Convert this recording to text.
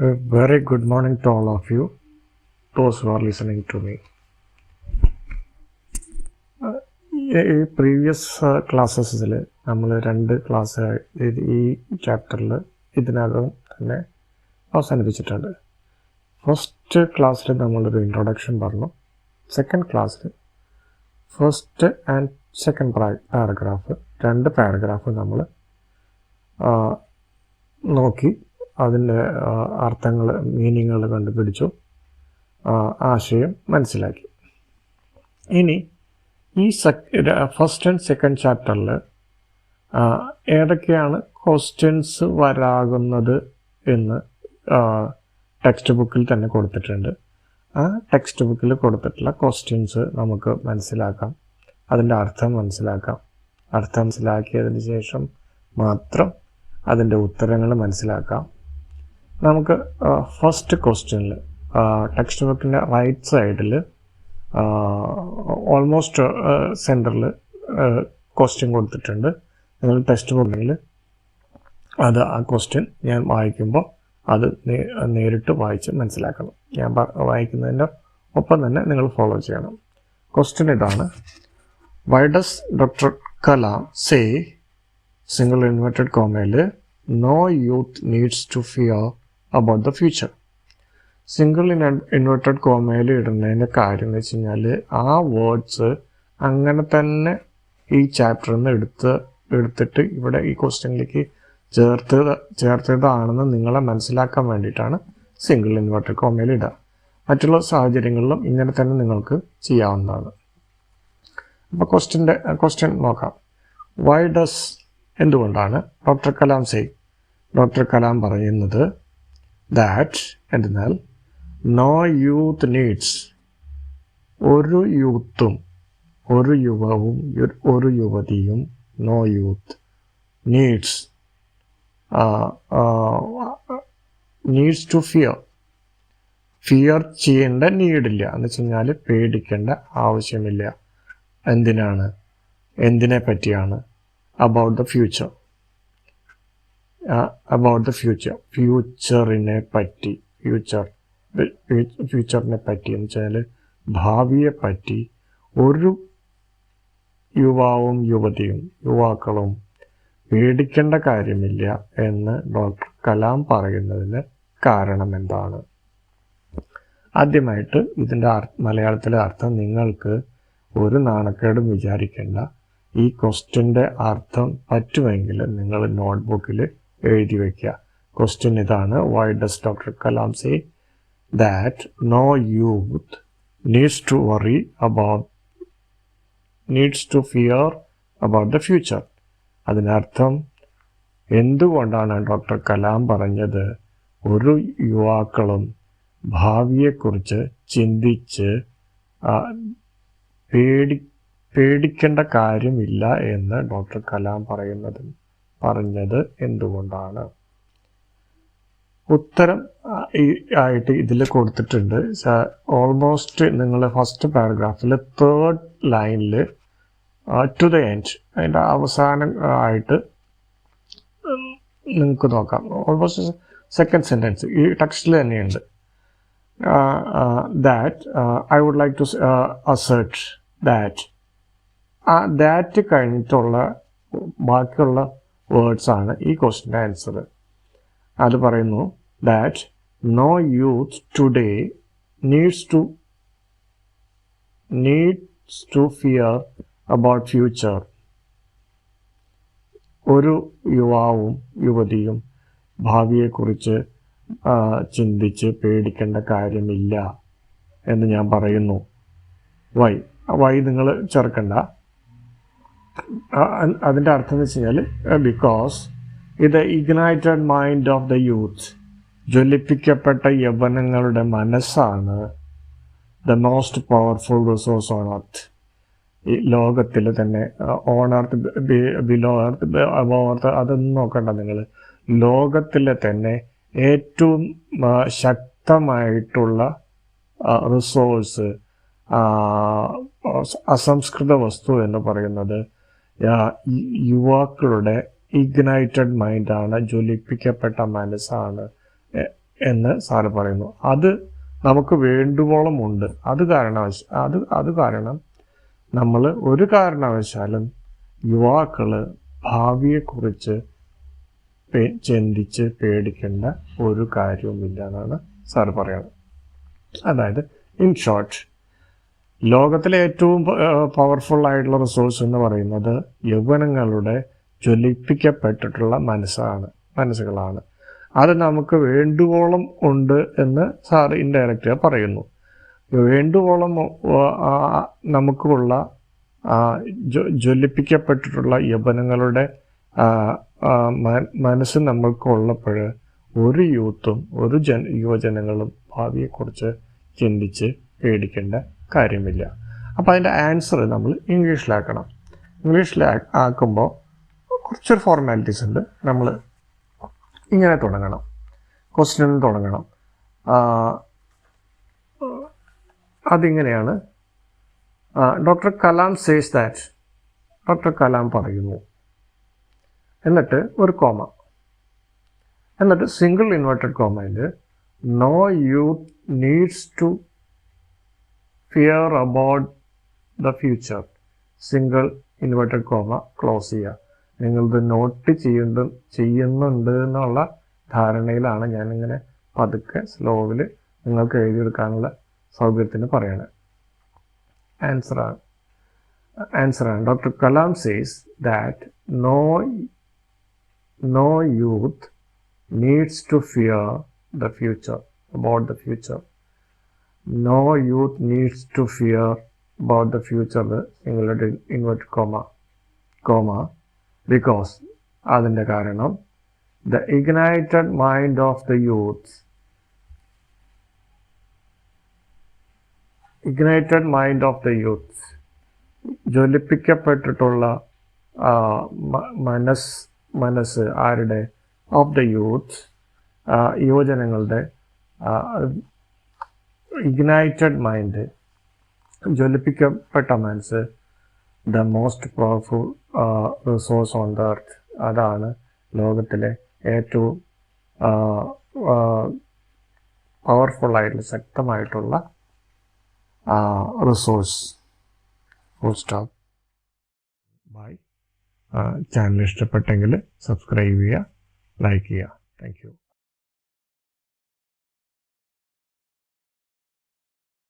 A very good morning to all of you, those who are listening to me. ഈ previous ക്ലാസ്സസിൽ നമ്മൾ 2 class ഈ ചാപ്റ്ററിൽ ഇതിനകം തന്നെ അവസാനിപ്പിച്ചിട്ടുണ്ട്. ഫസ്റ്റ് ക്ലാസ്സിൽ നമ്മളൊരു ഇൻട്രൊഡക്ഷൻ പറഞ്ഞു. സെക്കൻഡ് ക്ലാസ്സിൽ first and second paragraph 2 paragraph നമ്മൾ നോക്കി അതിൻ്റെ അർത്ഥങ്ങൾ മീനിങ്ങുകൾ കണ്ടുപിടിച്ചു, ആശയം മനസ്സിലാക്കി. ഇനി ഈ ഫസ്റ്റ് ആൻഡ് സെക്കൻഡ് ചാപ്റ്ററിൽ ഏതൊക്കെയാണ് ക്വസ്റ്റ്യൻസ് വരാകുന്നത് എന്ന് ടെക്സ്റ്റ് ബുക്കിൽ തന്നെ കൊടുത്തിട്ടുണ്ട്. ആ ടെക്സ്റ്റ് ബുക്കിൽ കൊടുത്തിട്ടുള്ള ക്വസ്റ്റ്യൻസ് നമുക്ക് മനസ്സിലാക്കാം, അതിൻ്റെ അർത്ഥം മനസ്സിലാക്കാം. അർത്ഥം മനസ്സിലാക്കിയതിന് ശേഷം മാത്രം അതിൻ്റെ ഉത്തരങ്ങൾ മനസ്സിലാക്കാം. നമുക്ക് ഫസ്റ്റ് ക്വസ്റ്റ്യനിൽ ടെക്സ്റ്റ് ബുക്കിൻ്റെ റൈറ്റ് സൈഡിൽ ഓൾമോസ്റ്റ് സെൻറ്ററിൽ ക്വസ്റ്റ്യൻ കൊടുത്തിട്ടുണ്ട്. നിങ്ങൾ ടെക്സ്റ്റ് ബുക്കിൽ ആ ക്വസ്റ്റ്യൻ ഞാൻ വായിക്കുമ്പോൾ അത് നേരിട്ട് വായിച്ച് മനസ്സിലാക്കണം. ഞാൻ വായിക്കുന്നതിൻ്റെ ഒപ്പം തന്നെ നിങ്ങൾ ഫോളോ ചെയ്യണം. ക്വസ്റ്റ്യൻ ഇതാണ്: why does doctor Kalam say single inverted കോമയിൽ no youth needs to fear about the future? Single inverted കോമയിൽ ഇടുന്നതിൻ്റെ കാര്യം എന്ന് വെച്ച് കഴിഞ്ഞാൽ ആ വേർഡ്സ് അങ്ങനെ തന്നെ ഈ ചാപ്റ്ററിൽ നിന്ന് എടുത്തിട്ട് ഇവിടെ ഈ ക്വസ്റ്റ്യനിലേക്ക് ചേർത്തതാണെന്ന് നിങ്ങളെ മനസ്സിലാക്കാൻ വേണ്ടിയിട്ടാണ് സിംഗിൾ ഇൻവെർട്ടഡ് കോമയിൽ ഇടുക. മറ്റുള്ള സാഹചര്യങ്ങളിലും ഇങ്ങനെ തന്നെ നിങ്ങൾക്ക് ചെയ്യാവുന്നതാണ്. അപ്പോൾ ക്വസ്റ്റ്യൻ നോക്കാം. വൈ ഡസ്, എന്തുകൊണ്ടാണ് ഡോക്ടർ കലാം ഡോക്ടർ കലാം പറയുന്നത് ദാറ്റ് എന്തെന്നാൽ നോ യൂത്ത് നീഡ്സ്, ഒരു യൂത്തും ഒരു യുവവും ഒരു യുവതിയും no youth needs to fear ചെയ്യേണ്ട നീഡില്ല എന്ന് വെച്ച് കഴിഞ്ഞാൽ പേടിക്കേണ്ട ആവശ്യമില്ല. എന്തിനെ പറ്റിയാണ്? അബൌട്ട് ദ ഫ്യൂച്ചർ, ഫ്യൂച്ചറിനെ പറ്റി എന്ന് വെച്ചാൽ ഭാവിയെ പറ്റി ഒരു യുവാക്കളും പേടിക്കേണ്ട കാര്യമില്ല എന്ന് ഡോക്ടർ കലാം പറയുന്നതിന് കാരണം എന്താണ്? ആദ്യമായിട്ട് ഇതിൻ്റെ മലയാളത്തിലെ അർത്ഥം നിങ്ങൾക്ക് ഒരു നാണക്കേടും വിചാരിക്കേണ്ട. ഈ ക്വസ്റ്റ്യൻ്റെ അർത്ഥം പറ്റുമെങ്കിൽ നിങ്ങൾ നോട്ട്ബുക്കിൽ എഴുതി വയ്ക്കുക. ക്വസ്റ്റ്യൻ ഇതാണ്: why does doctor Kalam say that no youth needs to fear about the future? അതിനർത്ഥം എന്തുകൊണ്ടാണ് ഡോക്ടർ കലാം പറഞ്ഞത് ഒരു യുവാക്കളും ഭാവിയെക്കുറിച്ച് ചിന്തിച്ച് പേടിക്കേണ്ട കാര്യമില്ല എന്ന് ഡോക്ടർ കലാം പറഞ്ഞത് എന്തുകൊണ്ടാണ്? ഉത്തരം ആയിട്ട് ഇതിൽ കൊടുത്തിട്ടുണ്ട്. ഓൾമോസ്റ്റ് നിങ്ങൾ ഫസ്റ്റ് പാരഗ്രാഫിൽ 3rd ലൈനിൽ ടു ദ എൻഡ്, അതിൻ്റെ അവസാനം ആയിട്ട് നിങ്ങൾക്ക് നോക്കാം. ഓൾമോസ്റ്റ് സെക്കൻഡ് സെൻറ്റൻസ് ഈ ടെക്സ്റ്റിൽ തന്നെയുണ്ട്. That I would like to assert that. That കഴിഞ്ഞിട്ടുള്ള ബാക്കിയുള്ള വേർഡ്സാണ് ഈ ക്വസ്റ്റിൻ്റെ ആൻസർ. അത് പറയുന്നു that no youth today needs to fear about future. ഒരു യുവതിയും ഭാവിയെക്കുറിച്ച് ചിന്തിച്ച് പേടിക്കേണ്ട കാര്യമില്ല എന്ന് ഞാൻ പറയുന്നു. വൈ നിങ്ങൾ ചേർക്കണ്ട. അതിൻ്റെ അർത്ഥം എന്ന് വെച്ച് കഴിഞ്ഞാൽ ബിക്കോസ് ഇത് ignited mind of the youth, ജ്വലിപ്പിക്കപ്പെട്ട യൗവനങ്ങളുടെ മനസ്സാണ് the most powerful resource on earth. ഈ ലോകത്തിൽ തന്നെ on earth, below earth, above earth അതൊന്നും നോക്കണ്ട നിങ്ങൾ. ലോകത്തിലെ തന്നെ ഏറ്റവും ശക്തമായിട്ടുള്ള റിസോഴ്സ്, അസംസ്കൃത വസ്തു എന്ന് പറയുന്നത് യുവാക്കളുടെ ഇഗ്നൈറ്റഡ് മൈൻഡാണ്, ജ്വലിപ്പിക്കപ്പെട്ട മനസ്സാണ് എന്ന് സാറ് പറയുന്നു. അത് നമുക്ക് വേണ്ടുവോളം ഉണ്ട്. അത് കാരണം നമ്മൾ ഒരു കാരണവശാലും യുവാക്കൾ ഭാവിയെക്കുറിച്ച് ചിന്തിച്ച് പേടിക്കേണ്ട ഒരു കാര്യവുമില്ല എന്നാണ് സാർ പറയുന്നത്. അതായത് ഇൻ ഷോർട്ട്, ലോകത്തിലെ ഏറ്റവും പവർഫുൾ ആയിട്ടുള്ള റിസോഴ്സ് എന്ന് പറയുന്നത് യൗവനങ്ങളുടെ ജ്വലിപ്പിക്കപ്പെട്ടിട്ടുള്ള മനസ്സുകളാണ്. അത് നമുക്ക് വേണ്ടുവോളം ഉണ്ട് എന്ന് സാർ ഇൻഡയറക്റ്റ് പറയുന്നു. വേണ്ടുവോളം നമുക്കുള്ള ജ്വലിപ്പിക്കപ്പെട്ടിട്ടുള്ള യൗവനങ്ങളുടെ മനസ്സ് നമ്മൾക്കുള്ളപ്പോൾ ഒരു യൂത്തും യുവജനങ്ങളും ഭാവിയെക്കുറിച്ച് ചിന്തിച്ച് പേടിക്കേണ്ട കാര്യമില്ല. അപ്പോൾ അതിൻ്റെ ആൻസർ നമ്മൾ ഇംഗ്ലീഷിലാക്കണം. ആക്കുമ്പോൾ കുറച്ചൊരു ഫോർമാലിറ്റീസ് ഉണ്ട്. നമ്മൾ ഇങ്ങനെ തുടങ്ങണം, ക്വസ്റ്റ്യൻ തുടങ്ങണം. അതിങ്ങനെയാണ്: doctor Kalam says that. Doctor Kalam പറയുന്നു, എന്നിട്ട് ഒരു കോമ, എന്നിട്ട് സിംഗിൾ ഇൻവെർട്ടഡ് കോമയിൽ no youth needs to fear about the future. Single inverted comma close ചെയ്യുക. നിങ്ങളിത് നോട്ട് ചെയ്യുന്നുണ്ട് എന്നുള്ള ധാരണയിലാണ് ഞാനിങ്ങനെ പതുക്കെ സ്ലോവിൽ നിങ്ങൾക്ക് എഴുതിയെടുക്കാനുള്ള സൗകര്യത്തിന് പറയണേ. ആൻസറാണ് doctor Kalam says that no youth needs to fear the future, about the future. No youth needs to fear about the future, single inverted comma, because അതിൻ്റെ കാരണം the ignited mind of the youth ജ്വലിപ്പിക്കപ്പെട്ടിട്ടുള്ള മനസ്സ് ആരുടെ? Of the youth, യുവജനങ്ങളുടെ ignited mind, ജ്വലിപ്പിക്കപ്പെട്ട മനസ്സ് the most powerful resource on the earth. അതാണ് ലോകത്തിലെ ഏറ്റവും പവർഫുള്ളായിട്ടുള്ള ശക്തമായിട്ടുള്ള resource. Full stop. Bye. Channel ഇഷ്ടപ്പെട്ടെങ്കിൽ സബ്സ്ക്രൈബ് ചെയ്യുക, ലൈക്ക് ചെയ്യുക. Thank U.